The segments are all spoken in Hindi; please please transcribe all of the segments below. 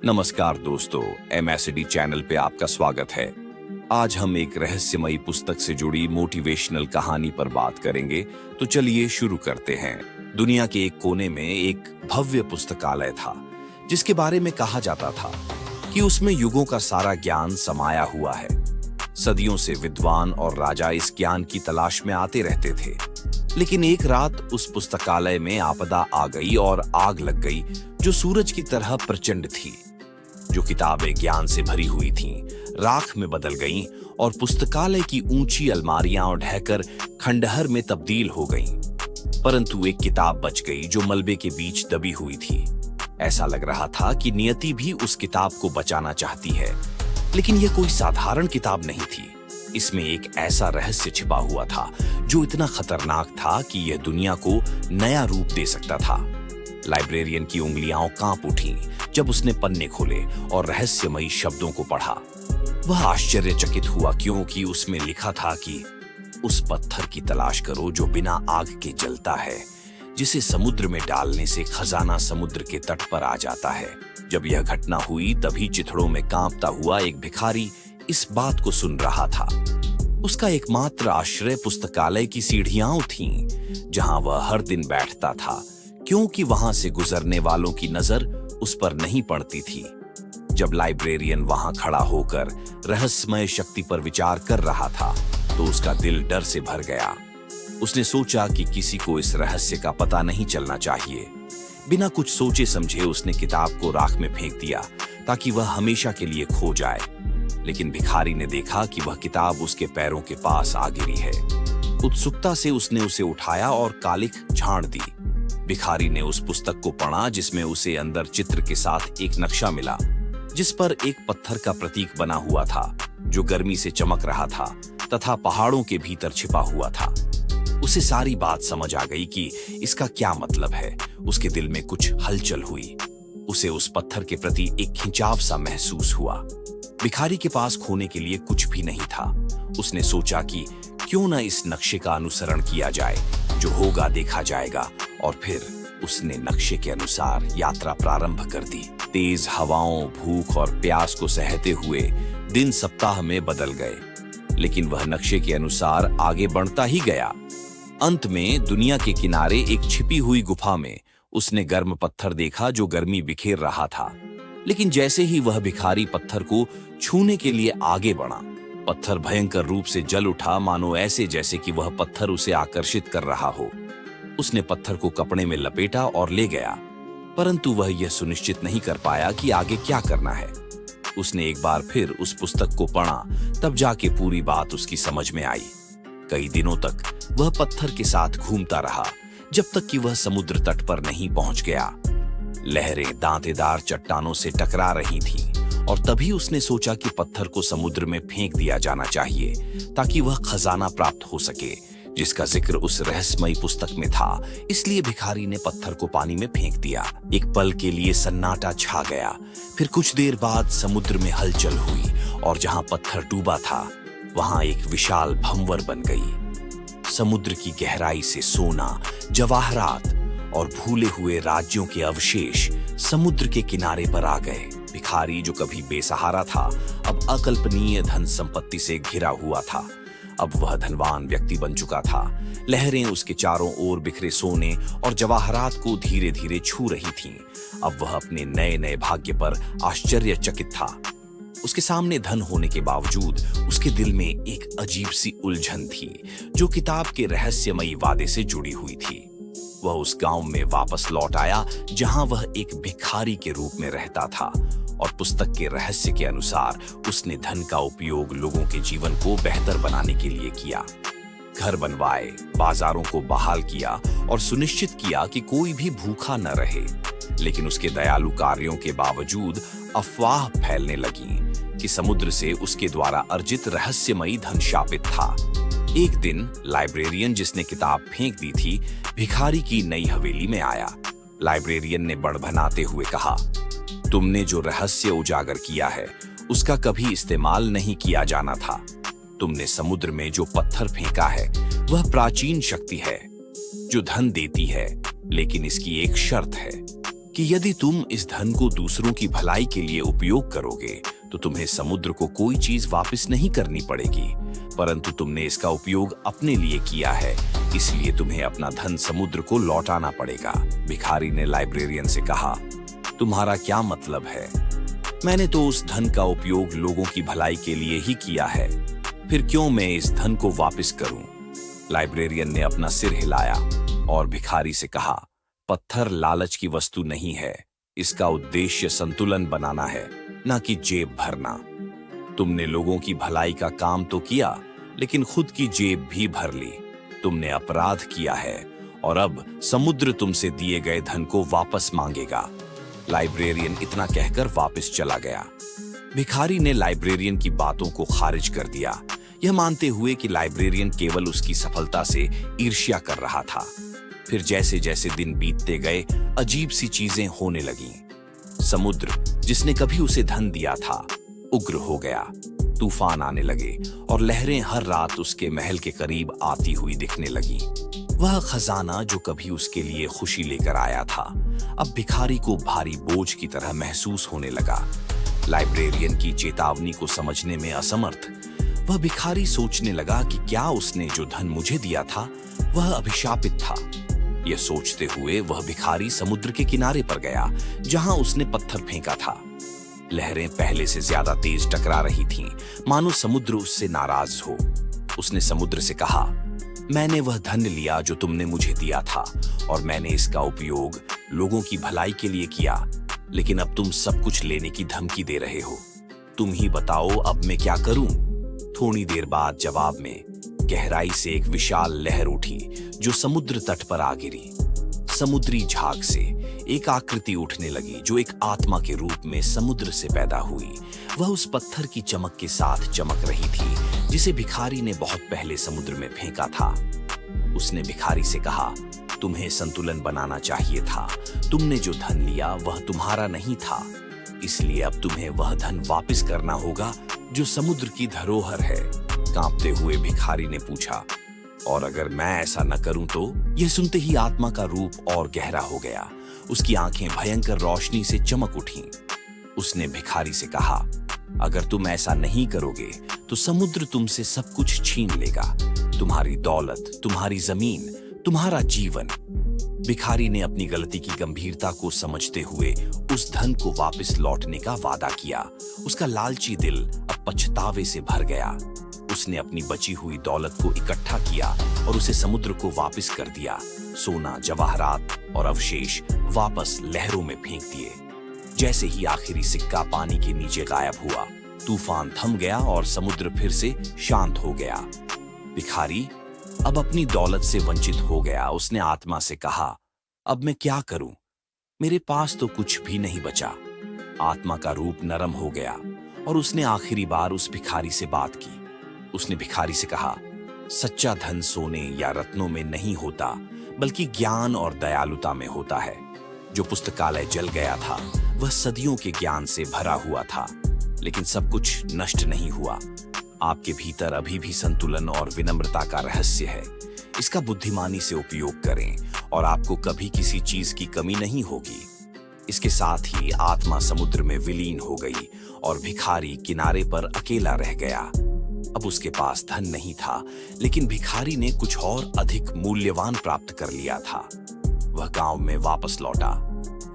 नमस्कार दोस्तों, एमएसडी चैनल पे आपका स्वागत है। आज हम एक रहस्यमयी पुस्तक से जुड़ी मोटिवेशनल कहानी पर बात करेंगे। तो चलिए शुरू करते हैं। दुनिया के एक कोने में एक भव्य पुस्तकालय था, जिसके बारे में कहा जाता था कि उसमें युगों का सारा ज्ञान समाया हुआ है। सदियों से विद्वान और राजा इस ज्ञान की तलाश में आते रहते थे। लेकिन एक रात उस पुस्तकालय में आपदा आ गई और आग लग गई, जो सूरज की तरह प्रचंड थी। जो किताबें ज्ञान से भरी हुई थीं, राख में बदल गईं और पुस्तकालय की ऊंची अलमारियां ढहकर खंडहर में तब्दील हो गईं। परंतु एक किताब बच गई, जो मलबे के बीच दबी हुई थी। ऐसा लग रहा था कि नियति भी उस किताब को बचाना चाहती है। लेकिन यह कोई साधारण किताब नहीं थी। इसमें एक ऐसा रहस्य छिपा हुआ था जो इतना खतरनाक था कि यह दुनिया को नया रूप दे सकता था। लाइब्रेरियन की उंगलियां कांप उठीं जब उसने पन्ने खोले और रहस्यमयी शब्दों को पढ़ा। वह आश्चर्यचकित हुआ, क्योंकि उसमें लिखा था कि उस पत्थर की तलाश करो जो बिना आग के जलता है, जिसे समुद्र में डालने से खजाना समुद्र के तट पर आ जाता है। जब यह घटना हुई, तभी चिथड़ों में कांपता हुआ एक भिखारी इस बात को सुन रहा था। उसका एकमात्र आश्रय पुस्तकालय की सीढ़ियां थीं, जहां वह हर दिन बैठता था, क्योंकि वहां से गुजरने वालों की नजर उस पर नहीं पड़ती थी। जब लाइब्रेरियन वहां खड़ा होकर रहस्यमय शक्ति पर विचार कर रहा था, तो उसका दिल डर से भर गया। उसने सोचा कि किसी को इस रहस्य का पता नहीं चलना चाहिए। बिना कुछ सोचे समझे उसने किताब को राख में फेंक दिया, ताकि वह हमेशा के लिए खो जाए। लेकिन भिखारी ने देखा कि वह किताब उसके पैरों के पास आ गिरी है। उत्सुकता से उसने उसे उठाया और कालिख झाड़ दी। भिखारी ने उस पुस्तक को पढ़ा, जिसमें उसे अंदर चित्र के साथ एक नक्शा मिला, जिस पर एक पत्थर का प्रतीक बना हुआ था, जो गर्मी से चमक रहा था तथा पहाड़ों के भीतर छिपा हुआ था। उसे सारी बात समझ आ गई कि इसका क्या मतलब है। उसके दिल में कुछ हलचल हुई। उसे उस पत्थर के प्रति एक खिंचाव सा महसूस हुआ। भिखारी के पास खोने के लिए कुछ भी नहीं था। उसने सोचा कि क्यों न इस नक्शे का अनुसरण किया जाए, जो होगा देखा जाएगा। और फिर उसने नक्शे के अनुसार यात्रा प्रारंभ कर दी। तेज हवाओं, भूख और प्यास को सहते हुए दिन सप्ताह में बदल गए, लेकिन वह नक्शे के अनुसार आगे बढ़ता ही गया। अंत में दुनिया के किनारे एक छिपी हुई गुफा में उसने गर्म पत्थर देखा, जो गर्मी बिखेर रहा था। लेकिन जैसे ही वह भिखारी पत्थर को छूने के लिए आगे बढ़ा, पत्थर भयंकर रूप से जल उठा, मानो ऐसे जैसे कि वह पत्थर उसे आकर्षित कर रहा हो। उसने पत्थर को कपड़े में लपेटा और ले गया, परंतु वह यह सुनिश्चित नहीं कर पाया कि आगे क्या करना है। उसने एक बार फिर उस पुस्तक को पढ़ा, तब जाके पूरी बात उसकी समझ में आई। कई दिनों तक वह पत्थर के साथ घूमता रहा, जब तक कि वह समुद्र तट पर नहीं पहुंच गया। लहरें दांतेदार चट्टानों से टकरा रही थीं, और तभी उसने सोचा कि पत्थर को समुद्र में फेंक दिया जाना चाहिए, ताकि वह खजाना प्राप्त हो सके, जिसका जिक्र उस रहस्यमयी पुस्तक में था। इसलिए भिखारी ने पत्थर को पानी में फेंक दिया। एक पल के लिए सन्नाटा छा गया। फिर कुछ देर बाद समुद्र में हलचल हुई, और जहां पत्थर डूबा था, वहां एक विशाल भंवर बन गई। समुद्र की गहराई से सोना, जवाहरात और भूले हुए राज्यों के अवशेष समुद्र के किनारे पर आ गए। भिखारी, जो कभी बेसहारा था, अब अकल्पनीय धन संपत्ति से घिरा हुआ था। अब वह धनवान व्यक्ति बन चुका था। लहरें उसके चारों ओर बिखरे सोने और जवाहरात को धीरे धीरे छू रही थीं। अब वह अपने नए नए भाग्य पर आश्चर्यचकित था। उसके सामने धन होने के बावजूद उसके दिल में एक अजीब सी उलझन थी, जो किताब के रहस्यमयी वादे से जुड़ी हुई थी। वह उस गांव में वापस लौट आया, जहां वह एक भिखारी के रूप में रहता था, और पुस्तक के रहस्य के अनुसार उसने धन का उपयोग लोगों के जीवन को बेहतर बनाने के लिए किया। घर बनवाए, बाजारों को बहाल किया और सुनिश्चित किया कि कोई भी भूखा न रहे। लेकिन उसके दयालु कार्यों के बावजूद अफवाह फैलने लगी कि समुद्र से उसके द्वारा अर्जित रहस्यमयी धन शापित था। एक दिन लाइब्रेरियन, जिसने किताब फेंक दी थी, भिखारी की नई हवेली में आया। लाइब्रेरियन ने बड़बड़ाते हुए कहा, तुमने जो रहस्य उजागर किया है, उसका कभी इस्तेमाल नहीं किया जाना था। तुमने समुद्र में जो पत्थर फेंका है, वह प्राचीन शक्ति है जो धन देती है, लेकिन इसकी एक शर्त है कि यदि तुम इस धन को दूसरों की भलाई के लिए उपयोग करोगे तो तुम्हें समुद्र को कोई चीज वापस नहीं करनी पड़ेगी, परंतु तुमने इसका उपयोग अपने लिए किया है, इसलिए तुम्हें अपना धन समुद्र को लौटाना पड़ेगा। भिखारी ने लाइब्रेरियन से कहा, तुम्हारा क्या मतलब है? मैंने तो उस धन का उपयोग लोगों की भलाई के लिए ही किया है, फिर क्यों मैं इस धन को वापस करूं? लाइब्रेरियन ने अपना सिर हिलाया और भिखारी से कहा, पत्थर लालच की वस्तु नहीं है, इसका उद्देश्य संतुलन बनाना है, ना कि जेब भरना। तुमने लोगों की भलाई का काम तो किया, लेकिन खुद की जेब भी भर ली। तुमने अपराध किया है और अब समुद्र तुमसे दिए गए धन को वापस मांगेगा। लाइब्रेरियन इतना कहकर वापस चला गया। भिखारी ने लाइब्रेरियन की बातों को खारिज कर दिया, यह मानते हुए कि लाइब्रेरियन केवल उसकी सफलता से ईर्ष्या कर रहा था। फिर जैसे जैसे दिन बीतते गए, अजीब सी चीजें होने लगीं। समुद्र, जिसने कभी उसे धन दिया था, उग्र हो गया। तूफान आने लगे और लहरें हर रात उसके महल के करीब आती हुई दिखने लगी। वह खजाना जो कभी उसके लिए खुशी लेकर आया था, अब भिखारी को भारी बोझ की तरह महसूस होने लगा। लाइब्रेरियन की चेतावनी को समझने में असमर्थ, वह भिखारी सोचने लगा कि क्या उसने जो धन मुझे दिया था वह अभिशापित था। यह सोचते हुए वह भिखारी समुद्र के किनारे पर गया, जहां उसने पत्थर फेंका था। लहरें पहले से ज्यादा तेज टकरा रही थीं, मानो समुद्र उससे नाराज हो। उसने समुद्र से कहा, मैंने वह धन लिया जो तुमने मुझे दिया था और मैंने इसका उपयोग लोगों की भलाई के लिए किया, लेकिन अब तुम सब कुछ लेने की धमकी दे रहे हो। तुम ही बताओ अब मैं क्या करूं? थोड़ी देर बाद जवाब में गहराई से एक विशाल लहर उठी जो समुद्र तट पर आ गिरी। समुद्री झाग से एक आकृति उठने लगी जो एक आत्मा के रूप में समुद्र से पैदा हुई। वह उस पत्थर की चमक के साथ चमक रही थी जिसे भिखारी ने बहुत पहले समुद्र में फेंका था। उसने भिखारी से कहा, तुम्हें संतुलन बनाना चाहिए था। तुमने जो धन लिया वह तुम्हारा नहीं था, इसलिए अब तुम्हें वह धन वापस करना होगा जो समुद्र की धरोहर है। कांपते हुए भिखारी ने पूछा, और अगर मैं ऐसा न करूं तो? यह सुनते ही आत्मा का रूप और गहरा हो गया। उसकी आंखें भयंकर रोशनी से चमक उठीं। उसने भिखारी से कहा, अगर तुम ऐसा नहीं करोगे तो समुद्र तुमसे सब कुछ छीन लेगा, तुम्हारी दौलत, तुम्हारी जमीन, तुम्हारा जीवन। भिखारी ने अपनी गलती की गंभीरता को समझते हुए उस धन को वापस लौटने का वादा किया। उसका लालची दिल अब पछतावे से भर गया। उसने अपनी बची हुई दौलत को इकट्ठा किया और उसे समुद्र को वापस कर दिया। सोना, जवाहरात और अवशेष वापस लहरों में फेंक दिए। जैसे ही आखिरी सिक्का पानी के नीचे गायब हुआ, तूफान थम गया और समुद्र फिर से शांत हो गया। भिखारी अब अपनी दौलत से वंचित हो गया। उसने आत्मा से कहा, अब मैं क्या करूं? मेरे पास तो कुछ भी नहीं बचा। आत्मा का रूप नरम हो गया और उसने आखिरी बार उस भिखारी से बात की। उसने भिखारी से कहा, सच्चा धन सोने या रत्नों में नहीं होता, बल्कि ज्ञान और दयालुता में होता है। जो पुस्तकालय जल गया था वह सदियों के ज्ञान से भरा हुआ था, लेकिन सब कुछ नष्ट नहीं हुआ। आपके भीतर अभी भी संतुलन और विनम्रता का रहस्य है। इसका बुद्धिमानी से उपयोग करें और आपको कभी किसी चीज की कमी नहीं होगी। इसके साथ ही आत्मा समुद्र में विलीन हो गई और भिखारी किनारे पर अकेला रह गया। अब उसके पास धन नहीं था, लेकिन भिखारी ने कुछ और अधिक मूल्यवान प्राप्त कर लिया था। वह गांव में वापस लौटा,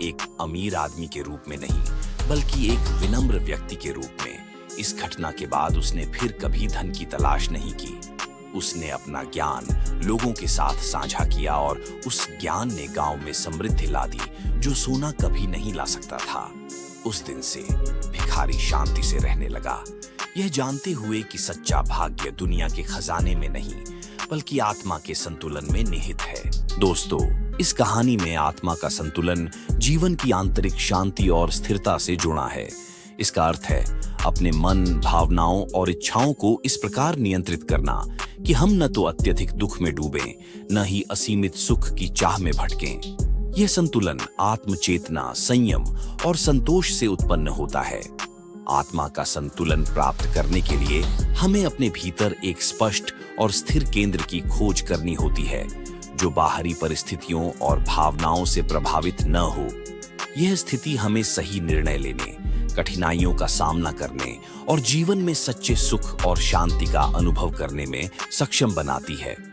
एक अमीर आदमी के रूप में नहीं, बल्कि एक विनम्र व्यक्ति के रूप में। इस घटना के बाद उसने फिर कभी धन की तलाश नहीं की। उसने अपना ज्ञान लोगों के साथ साझा किया और उस ज्ञान ने गांव में समृद्धि ला दी जो सोना कभी नहीं ला सकता था। उस दिन से भिखारी शांति से रहने लगा, यह जानते हुए कि सच्चा भाग्य दुनिया के खजाने में नहीं, बल्कि आत्मा के संतुलन में निहित है। दोस्तों, इस कहानी में आत्मा का संतुलन जीवन की आंतरिक शांति और स्थिरता से जुड़ा है। इसका अर्थ है अपने मन, भावनाओं और इच्छाओं को इस प्रकार नियंत्रित करना कि हम न तो अत्यधिक दुख में डूबें, न ही असीमित सुख की चाह में भटकें। यह संतुलन आत्मचेतना, संयम और संतोष से उत्पन्न होता है। आत्मा का संतुलन प्राप्त करने के लिए हमें अपने भीतर एक स्पष्ट और स्थिर केंद्र की खोज करनी होती है, जो बाहरी परिस्थितियों और भावनाओं से प्रभावित न हो। यह स्थिति हमें सही निर्णय लेने, कठिनाइयों का सामना करने और जीवन में सच्चे सुख और शांति का अनुभव करने में सक्षम बनाती है।